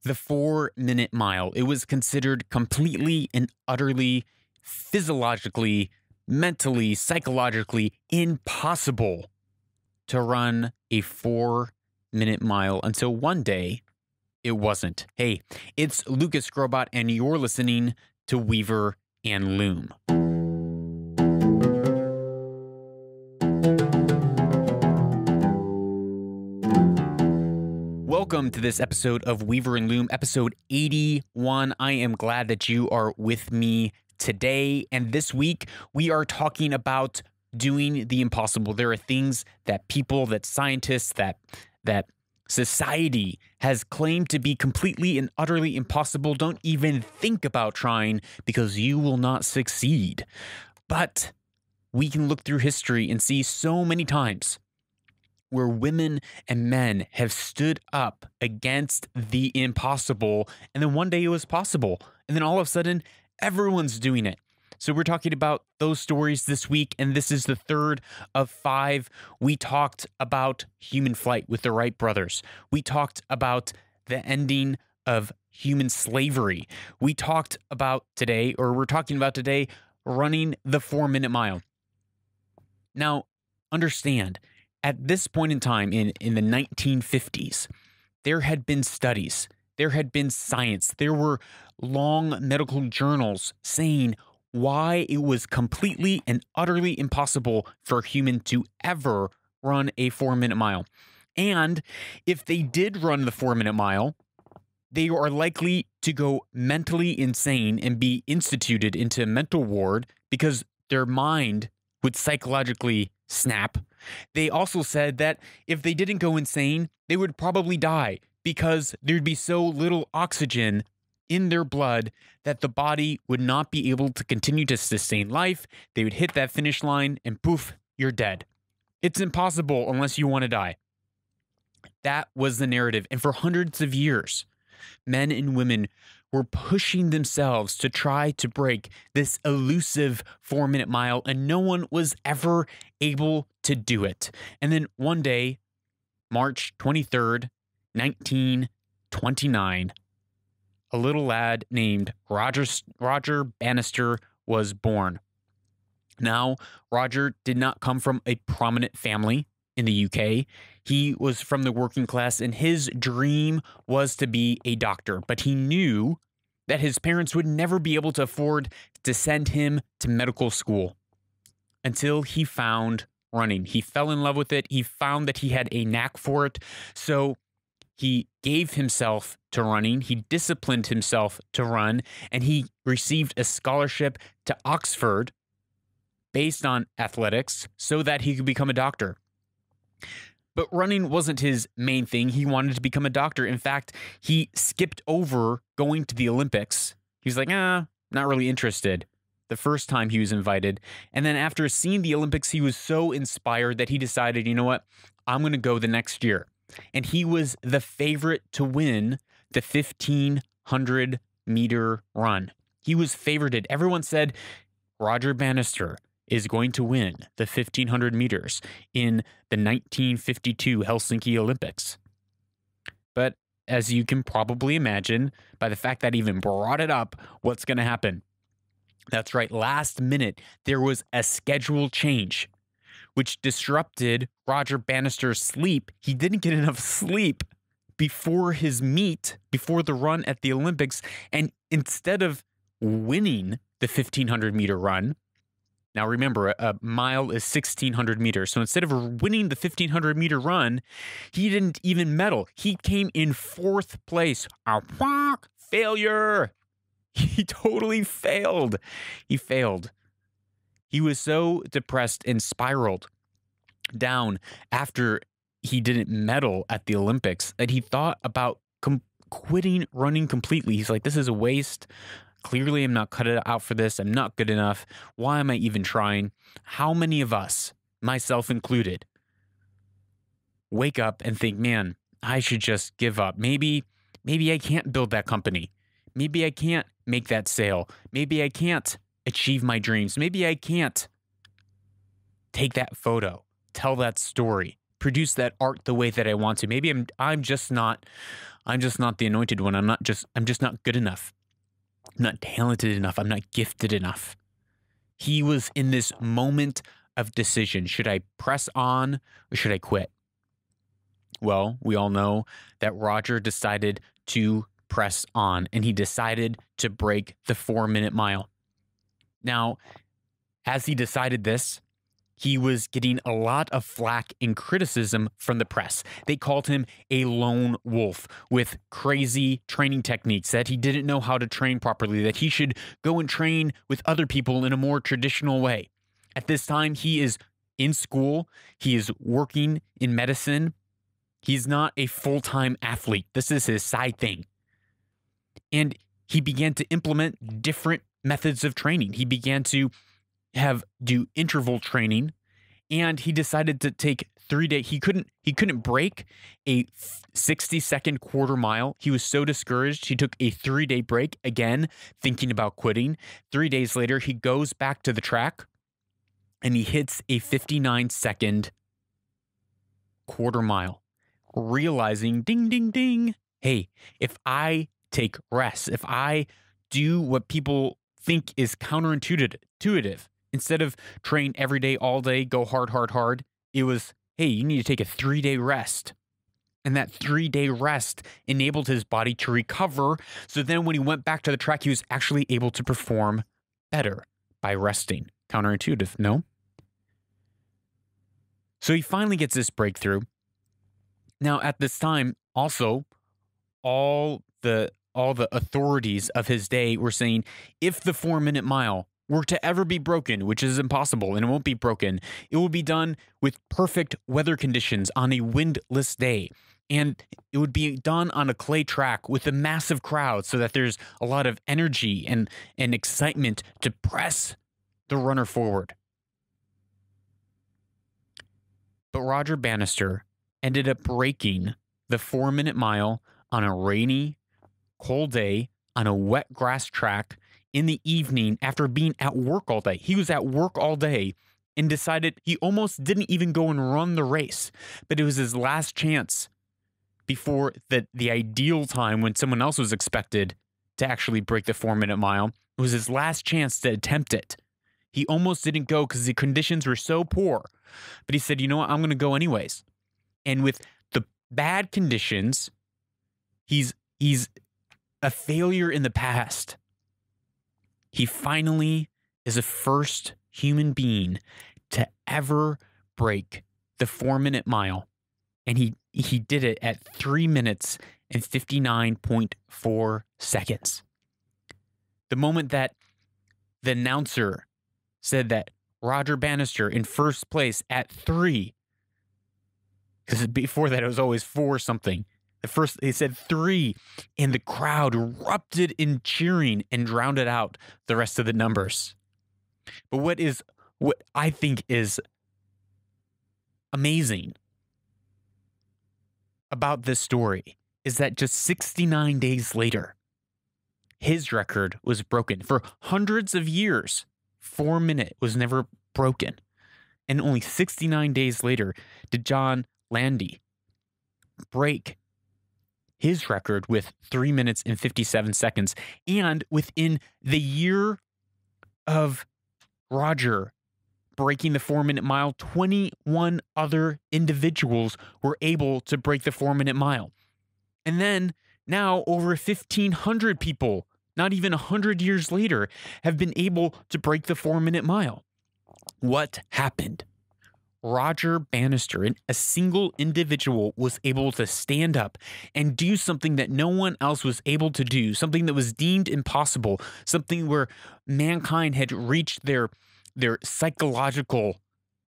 the 4-minute mile. It was considered completely and utterly, physiologically, mentally, psychologically impossible to run a 4-minute mile until one day it wasn't. Hey, it's Lucas Grobot, and you're listening to Weaver and Loom. Welcome to this episode of Weaver and Loom, episode 81. I am glad that you are with me today. And this week, we are talking about doing the impossible. There are things that people, that scientists, that society has claimed to be completely and utterly impossible. Don't even think about trying because you will not succeed. But we can look through history and see so many times where women and men have stood up against the impossible, and then one day it was possible, and then all of a sudden, everyone's doing it. So we're talking about those stories this week, and this is the third of 5. We talked about human flight with the Wright brothers. We talked about the ending of human slavery. We talked about today, or we're talking about today, running the 4-minute mile. Now, understand, at this point in time, in the 1950s, there had been studies, there had been science, there were long medical journals saying why it was completely and utterly impossible for a human to ever run a 4-minute mile. And if they did run the 4-minute mile, they are likely to go mentally insane and be instituted into a mental ward because their mind would psychologically snap. They also said that if they didn't go insane, they would probably die because there'd be so little oxygen in their blood that the body would not be able to continue to sustain life. They would hit that finish line and poof, you're dead. It's impossible unless you want to die. That was the narrative. And for hundreds of years, men and women were pushing themselves to try to break this elusive 4-minute mile, and no one was ever able to do it. And then one day, March 23rd, 1929, a little lad named Roger Bannister was born. Now, Roger did not come from a prominent family in the UK. He was from the working class, and his dream was to be a doctor. But he knew that his parents would never be able to afford to send him to medical school until he found running. He fell in love with it. He found that he had a knack for it. So he gave himself to running. He disciplined himself to run, and he received a scholarship to Oxford based on athletics so that he could become a doctor. But running wasn't his main thing. He wanted to become a doctor. In fact, he skipped over going to the Olympics. He's like, not really interested the first time he was invited. And then after seeing the Olympics, he was so inspired that he decided, you know what, I'm going to go the next year. And he was the favorite to win the 1,500 meter run. He was favorited. Everyone said Roger Bannister is going to win the 1,500 meters in the 1952 Helsinki Olympics. But as you can probably imagine, by the fact that I even brought it up, what's going to happen? That's right. Last minute, there was a schedule change, which disrupted Roger Bannister's sleep. He didn't get enough sleep before his meet, before the run at the Olympics. And instead of winning the 1,500 meter run, now remember, a mile is 1,600 meters. So instead of winning the 1,500 meter run, he didn't even medal. He came in 4th place. Failure. He totally failed. He failed. He was so depressed and spiraled down after he didn't medal at the Olympics that he thought about quitting running completely. He's like, this is a waste. Clearly, I'm not cut out for this. I'm not good enough. Why am I even trying? How many of us, myself included, wake up and think, man, I should just give up. Maybe I can't build that company. Maybe I can't make that sale. Maybe I can't achieve my dreams. Maybe I can't take that photo, tell that story, produce that art the way that I want to. Maybe I'm just not I'm just not the anointed one. I'm just not good enough. I'm not talented enough. I'm not gifted enough. He was in this moment of decision. Should I press on or should I quit? Well, we all know that Roger decided to press on, and he decided to break the 4-minute mile. Now, as he decided this, he was getting a lot of flack and criticism from the press. They called him a lone wolf with crazy training techniques, that he didn't know how to train properly, that he should go and train with other people in a more traditional way. At this time, he is in school. He is working in medicine. He's not a full-time athlete. This is his side thing. And he began to implement different methods of training. He began to do interval training, and he decided to take 3 days. He couldn't break a 60-second quarter mile. He was so discouraged. He took a 3-day break, again, thinking about quitting. 3 days later, he goes back to the track and he hits a 59-second quarter mile, realizing, ding, ding, ding, hey, if I take rest, if I do what people think is counterintuitive, instead of train every day, all day, go hard, hard, hard, it was, hey, you need to take a 3-day rest. And that 3-day rest enabled his body to recover. So then when he went back to the track, he was actually able to perform better by resting. Counterintuitive, no? So he finally gets this breakthrough. Now, at this time, also, all the authorities of his day were saying, if the 4-minute mile were to ever be broken, which is impossible and it won't be broken, it will be done with perfect weather conditions on a windless day. And it would be done on a clay track with a massive crowd so that there's a lot of energy and excitement to press the runner forward. But Roger Bannister ended up breaking the 4-minute mile on a rainy, cold day on a wet grass track in the evening after being at work all day. He was at work all day and decided he almost didn't even go and run the race, but it was his last chance before the ideal time when someone else was expected to actually break the 4-minute mile. It was his last chance to attempt it. He almost didn't go because the conditions were so poor, but he said, you know what, I'm going to go anyways. And with the bad conditions, he's a failure in the past. He finally is the first human being to ever break the 4-minute mile. And he did it at 3 minutes and 59.4 seconds. The moment that the announcer said that Roger Bannister in first place at 3, because before that it was always 4 something. He said 3, and the crowd erupted in cheering and drowned out the rest of the numbers. But what I think is amazing about this story is that just 69 days later, his record was broken. For hundreds of years, 4-minute was never broken. And only 69 days later did John Landy break his record with 3 minutes and 57 seconds. And within the year of Roger breaking the 4-minute mile, 21 other individuals were able to break the 4-minute mile. And then now over 1,500 people, not even 100 years later, have been able to break the 4-minute mile. What happened? Roger Bannister, a single individual, was able to stand up and do something that no one else was able to do, something that was deemed impossible, something where mankind had reached their psychological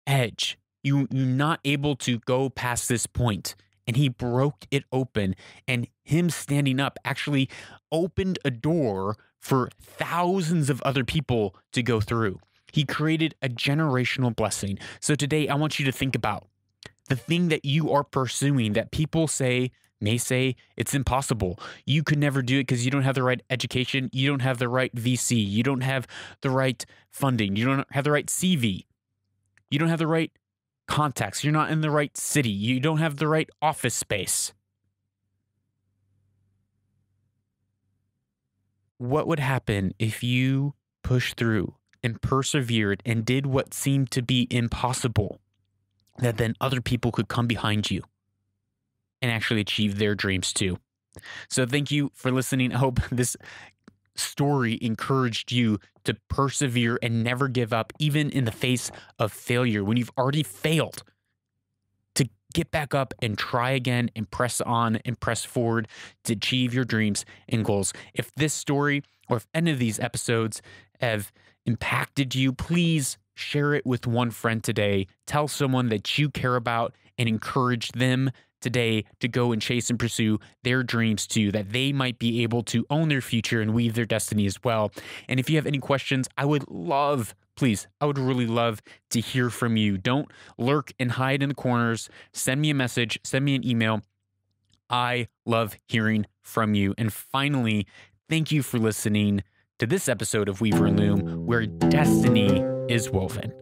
edge. You're not able to go past this point. And he broke it open, and him standing up actually opened a door for thousands of other people to go through. He created a generational blessing. So today I want you to think about the thing that you are pursuing that people may say it's impossible. You could never do it because you don't have the right education. You don't have the right VC. You don't have the right funding. You don't have the right CV. You don't have the right contacts. You're not in the right city. You don't have the right office space. What would happen if you pushed through and persevered and did what seemed to be impossible, that then other people could come behind you and actually achieve their dreams too? So thank you for listening. I hope this story encouraged you to persevere and never give up, even in the face of failure. When you've already failed, to get back up and try again and press on and press forward to achieve your dreams and goals. If this story or if any of these episodes have impacted you, please share it with one friend today. Tell someone that you care about and encourage them today to go and chase and pursue their dreams too, that they might be able to own their future and weave their destiny as well. And if you have any questions, I would really love to hear from you. Don't lurk and hide in the corners. Send me a message, send me an email. I love hearing from you. And finally, thank you for listening to this episode of Weaver and Loom, where destiny is woven.